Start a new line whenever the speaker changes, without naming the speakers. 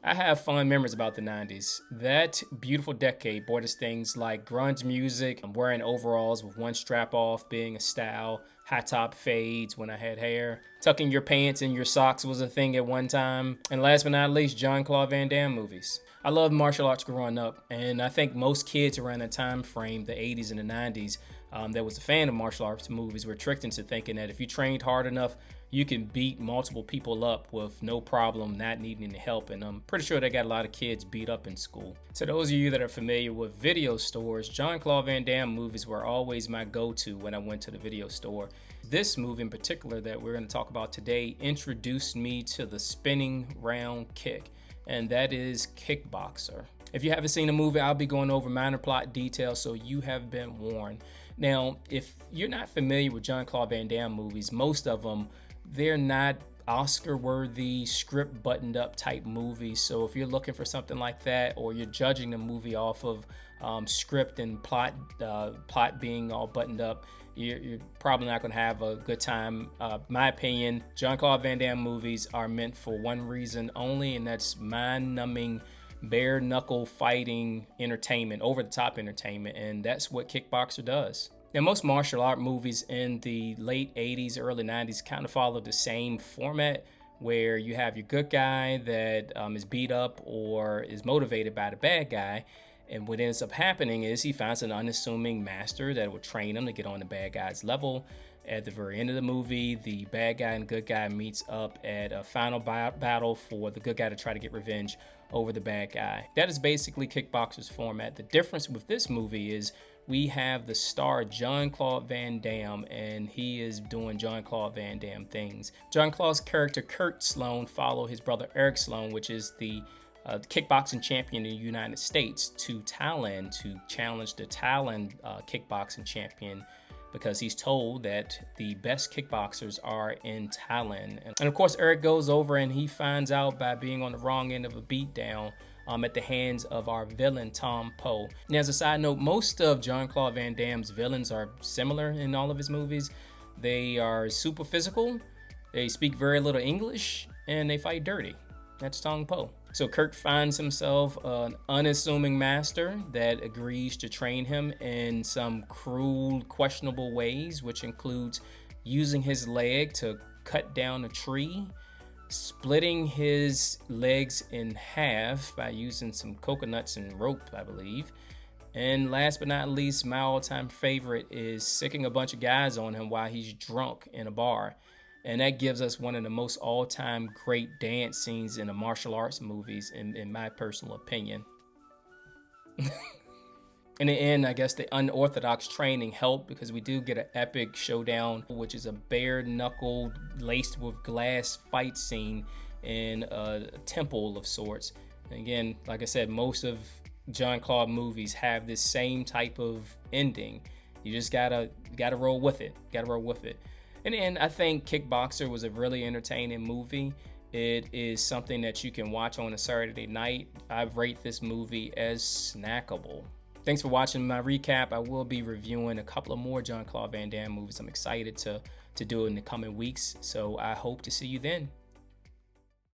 I have fond memories about the 90s. That beautiful decade brought us things like grunge music, wearing overalls with one strap off being a style, high top fades when I had hair, tucking your pants in your socks was a thing at one time, and last but not least, Jean Claude Van Damme movies. I loved martial arts growing up, and I think most kids around that time frame, the 80s and the 90s, that was a fan of martial arts movies were tricked into thinking that if you trained hard enough, you can beat multiple people up with no problem, not needing any help. And I'm pretty sure they got a lot of kids beat up in school. To those of you that are familiar with video stores, Jean Claude Van Damme movies were always my go-to when I went to the video store. This movie in particular that we're going to talk about today introduced me to the spinning round kick, and that is Kickboxer. If you haven't seen the movie, I'll be going over minor plot details, so you have been warned. Now, if you're not familiar with Jean Claude Van Damme movies, most of them, they're not Oscar-worthy, script buttoned-up type movies. So if you're looking for something like that, or you're judging the movie off of script and plot being all buttoned up, you're probably not going to have a good time. My opinion, Jean Claude Van Damme movies are meant for one reason only, and that's mind-numbing, bare-knuckle fighting entertainment, over-the-top entertainment, and that's what Kickboxer does. Now, most martial art movies in the late 80s, early 90s kind of follow the same format where you have your good guy that is beat up or is motivated by the bad guy. And what ends up happening is he finds an unassuming master that will train him to get on the bad guy's level. At the very end of the movie, the bad guy and good guy meets up at a final battle for the good guy to try to get revenge over the bad guy. That is basically Kickboxer's format. The difference with this movie is we have the star Jean Claude Van Damme, and he is doing Jean Claude Van Damme things. Jean Claude's character Kurt Sloan followed his brother Eric Sloan, which is the kickboxing champion in the United States, to Thailand to challenge the Thailand kickboxing champion, because he's told that the best kickboxers are in Thailand. And of course, Eric goes over and he finds out by being on the wrong end of a beatdown at the hands of our villain, Tom Poe. Now, as a side note, most of Jean Claude Van Damme's villains are similar in all of his movies. They are super physical, they speak very little English, and they fight dirty. That's Tom Poe. So Kurt finds himself an unassuming master that agrees to train him in some cruel, questionable ways, which includes using his leg to cut down a tree, splitting his legs in half by using some coconuts and rope, I believe. And last but not least, my all-time favorite is sicking a bunch of guys on him while he's drunk in a bar. And that gives us one of the most all-time great dance scenes in the martial arts movies, in my personal opinion. In the end, I guess the unorthodox training helped, because we do get an epic showdown, which is a bare-knuckled, laced with glass fight scene in a temple of sorts. And again, like I said, most of Jean Claude movies have this same type of ending. You just gotta roll with it. And I think Kickboxer was a really entertaining movie. It is something that you can watch on a Saturday night. I rate this movie as snackable. Thanks for watching my recap. I will be reviewing a couple of more Jean Claude Van Damme movies. I'm excited to do it in the coming weeks, so I hope to see you then.